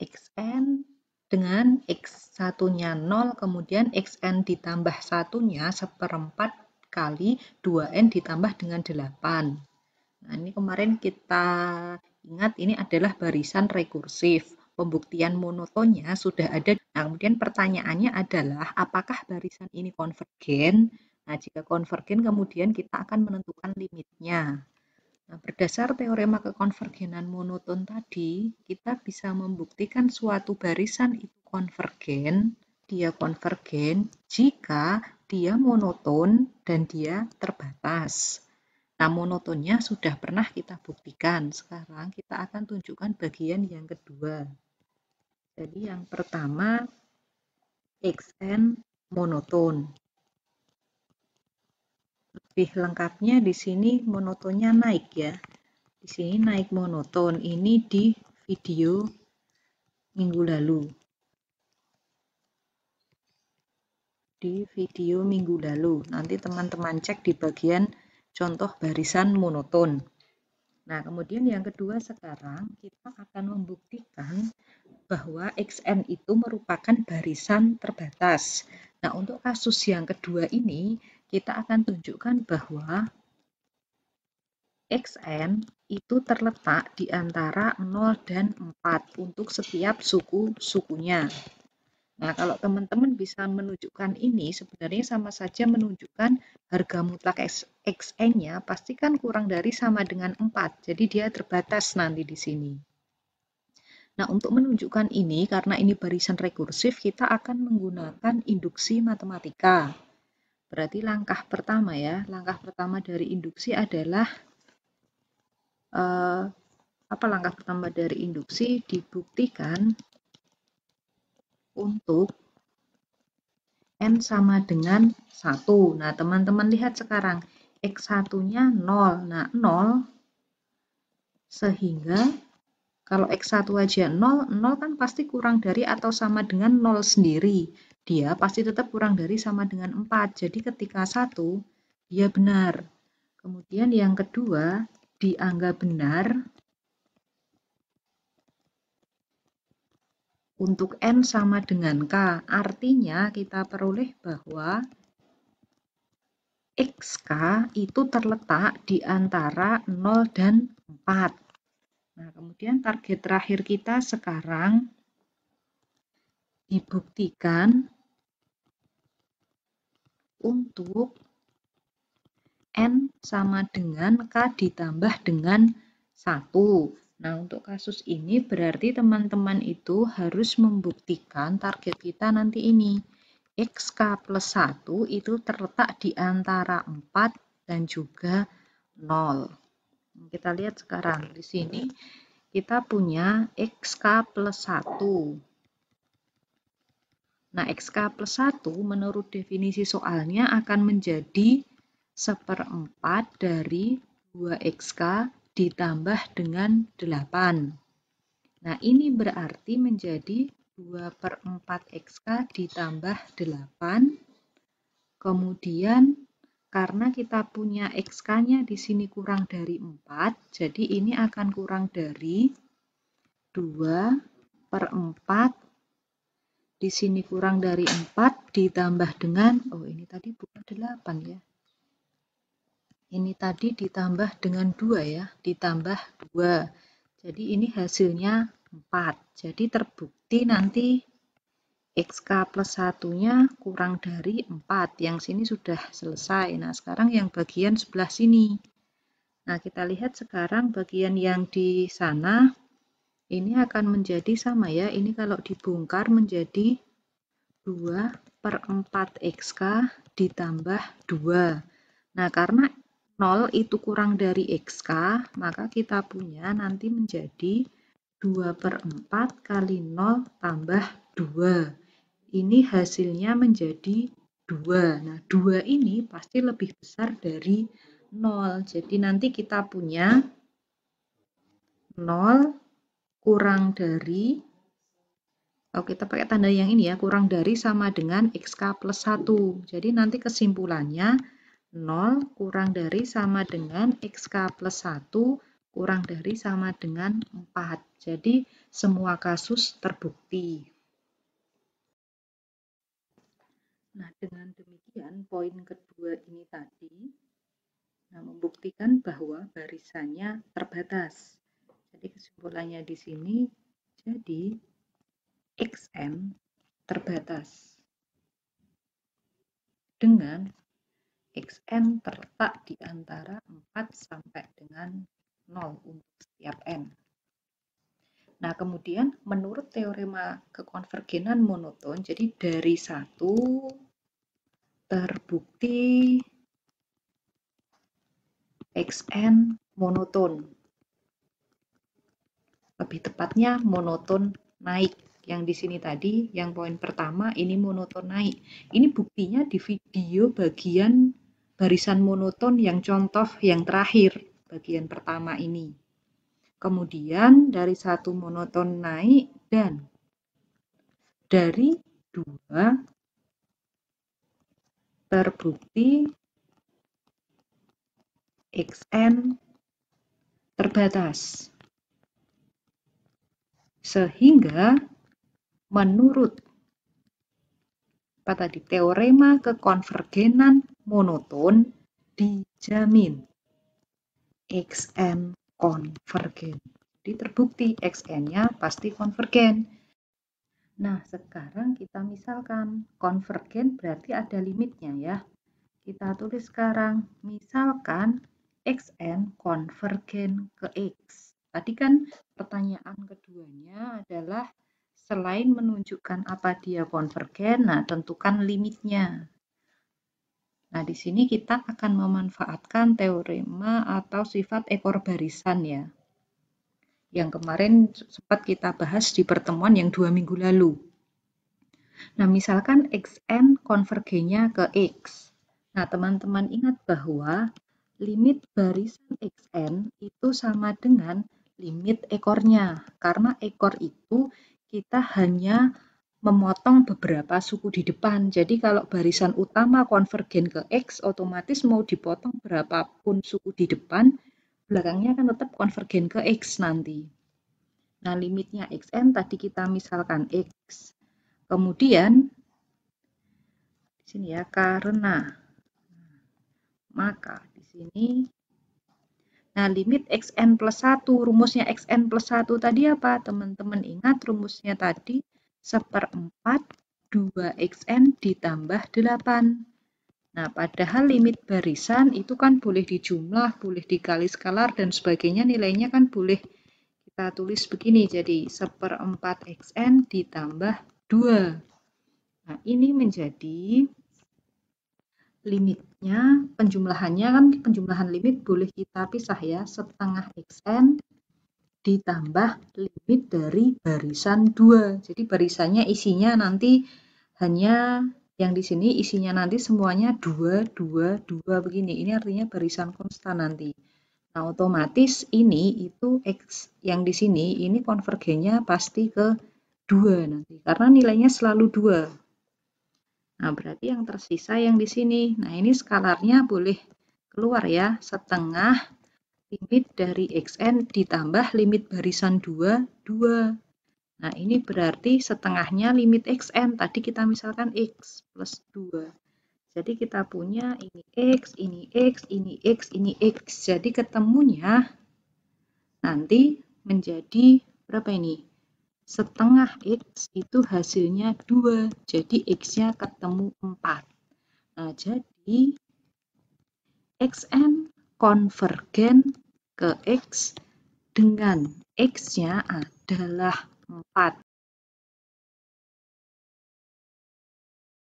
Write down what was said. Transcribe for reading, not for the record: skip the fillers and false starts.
xn dengan x1-nya 0, kemudian xn ditambah 1-nya 1/4 kali 2n ditambah dengan 8. Nah, ini kemarin kita ingat ini adalah barisan rekursif. Pembuktian monotonnya sudah ada. Nah, kemudian pertanyaannya adalah apakah barisan ini konvergen? Nah, jika konvergen kemudian kita akan menentukan limitnya. Nah, berdasar teorema kekonvergenan monoton tadi, kita bisa membuktikan suatu barisan itu konvergen, dia konvergen jika dia monoton dan dia terbatas. Nah, monotonnya sudah pernah kita buktikan. Sekarang kita akan tunjukkan bagian yang kedua. Jadi yang pertama, xn monoton. Lebih lengkapnya di sini monotonnya naik ya. Di sini naik monoton. Ini di video minggu lalu. Di video minggu lalu. Nanti teman-teman cek di bagian contoh barisan monoton. Nah, kemudian yang kedua sekarang kita akan membuktikan bahwa xn itu merupakan barisan terbatas. Nah, untuk kasus yang kedua ini, kita akan tunjukkan bahwa xn itu terletak di antara 0 dan 4 untuk setiap suku-sukunya. Nah, kalau teman-teman bisa menunjukkan ini, sebenarnya sama saja menunjukkan harga mutlak xn-nya pasti kan kurang dari sama dengan 4. Jadi dia terbatas nanti di sini. Nah, untuk menunjukkan ini, karena ini barisan rekursif, kita akan menggunakan induksi matematika. Berarti langkah pertama ya, langkah pertama dari induksi adalah langkah pertama dari induksi dibuktikan untuk n sama dengan 1. Nah, teman-teman lihat sekarang, x1-nya 0. Nah, 0 sehingga kalau x1 aja 0, 0 kan pasti kurang dari atau sama dengan 0 sendiri. Dia pasti tetap kurang dari sama dengan 4. Jadi ketika 1, dia benar. Kemudian yang kedua, dianggap benar untuk n sama dengan k. Artinya kita peroleh bahwa xk itu terletak di antara 0 dan 4. Nah, kemudian target terakhir kita sekarang dibuktikan untuk n sama dengan k ditambah dengan 1. Nah, untuk kasus ini berarti teman-teman itu harus membuktikan target kita nanti ini. Xk plus 1 itu terletak di antara 4 dan juga 0. Kita lihat sekarang di sini kita punya xk plus 1. Nah, xk plus 1 menurut definisi soalnya akan menjadi 1/4 dari 2xk ditambah dengan 8. Nah, ini berarti menjadi 2/4 xk ditambah 8. Kemudian, karena kita punya xk-nya di sini kurang dari 4, jadi ini akan kurang dari 2/4. Di sini kurang dari 4 ditambah dengan, ini tadi bukan 8 ya. Ini tadi ditambah dengan 2 ya, ditambah 2. Jadi ini hasilnya 4. Jadi terbukti nanti xk plus 1-nya kurang dari 4. Yang sini sudah selesai. Nah, sekarang yang bagian sebelah sini. Nah, kita lihat sekarang bagian yang di sana, ini akan menjadi sama ya. Ini kalau dibongkar menjadi 2/4 xk ditambah 2. Nah, karena 0 itu kurang dari xk, maka kita punya nanti menjadi 2/4 kali 0 tambah 2. Ini hasilnya menjadi 2. Nah, 2 ini pasti lebih besar dari 0. Jadi nanti kita punya 0 kurang dari, kita pakai tanda yang ini ya, kurang dari sama dengan xk plus 1. Jadi nanti kesimpulannya 0 kurang dari sama dengan xk plus 1 kurang dari sama dengan 4. Jadi semua kasus terbukti. Nah, dengan demikian poin kedua ini tadi membuktikan bahwa barisannya terbatas. Jadi kesimpulannya di sini, jadi Xn terbatas dengan Xn terletak di antara 4 sampai dengan 0 untuk setiap n. Nah, kemudian menurut teorema kekonvergenan monoton, jadi dari 1 terbukti Xn monoton. Lebih tepatnya monoton naik. Yang di sini tadi, yang poin pertama ini monoton naik. Ini buktinya di video bagian barisan monoton yang contoh yang terakhir, bagian pertama ini. Kemudian dari 1 monoton naik dan dari 2 terbukti Xn terbatas. Sehingga menurut teorema kekonvergenan monoton dijamin Xn konvergen. Jadi terbukti Xn-nya pasti konvergen. Nah, sekarang kita misalkan konvergen berarti ada limitnya ya. Kita tulis sekarang, misalkan Xn konvergen ke X. Tadi kan pertanyaan keduanya adalah selain menunjukkan apa dia konvergen, nah tentukan limitnya. Nah, di sini kita akan memanfaatkan teorema atau sifat ekor barisan ya. Yang kemarin sempat kita bahas di pertemuan yang 2 minggu lalu. Nah, misalkan Xn konvergennya ke X. Nah, teman-teman ingat bahwa limit barisan Xn itu sama dengan limit ekornya. Karena ekor itu kita hanya memotong beberapa suku di depan. Jadi kalau barisan utama konvergen ke X, otomatis mau dipotong berapapun suku di depan, belakangnya kan tetap konvergen ke X nanti. Nah, limitnya Xn tadi kita misalkan X. Kemudian, di sini ya, karena, maka di sini, nah limit Xn plus 1, rumusnya Xn plus 1 tadi apa? Teman-teman ingat rumusnya tadi, 1/4 2Xn ditambah 8. Nah, padahal limit barisan itu kan boleh dijumlah, boleh dikali skalar, dan sebagainya, nilainya kan boleh kita tulis begini, jadi 1/4 Xn ditambah 2. Nah, ini menjadi limitnya, penjumlahannya kan penjumlahan limit boleh kita pisah ya, setengah Xn ditambah limit dari barisan 2. Jadi barisannya isinya nanti hanya yang di sini isinya nanti semuanya 2, 2, 2 begini. Ini artinya barisan konstan nanti. Nah, otomatis ini itu X yang di sini ini konvergennya pasti ke 2 nanti. Karena nilainya selalu 2. Nah, berarti yang tersisa yang di sini. Nah, ini skalarnya boleh keluar ya, setengah limit dari Xn ditambah limit barisan 2, 2. Nah, ini berarti setengahnya limit Xn. Tadi kita misalkan X plus 2. Jadi kita punya ini X, ini X, ini X, ini X. Jadi ketemunya nanti menjadi berapa ini? Setengah X itu hasilnya 2. Jadi X-nya ketemu 4. Nah, jadi Xn konvergen ke X dengan X-nya adalah 4.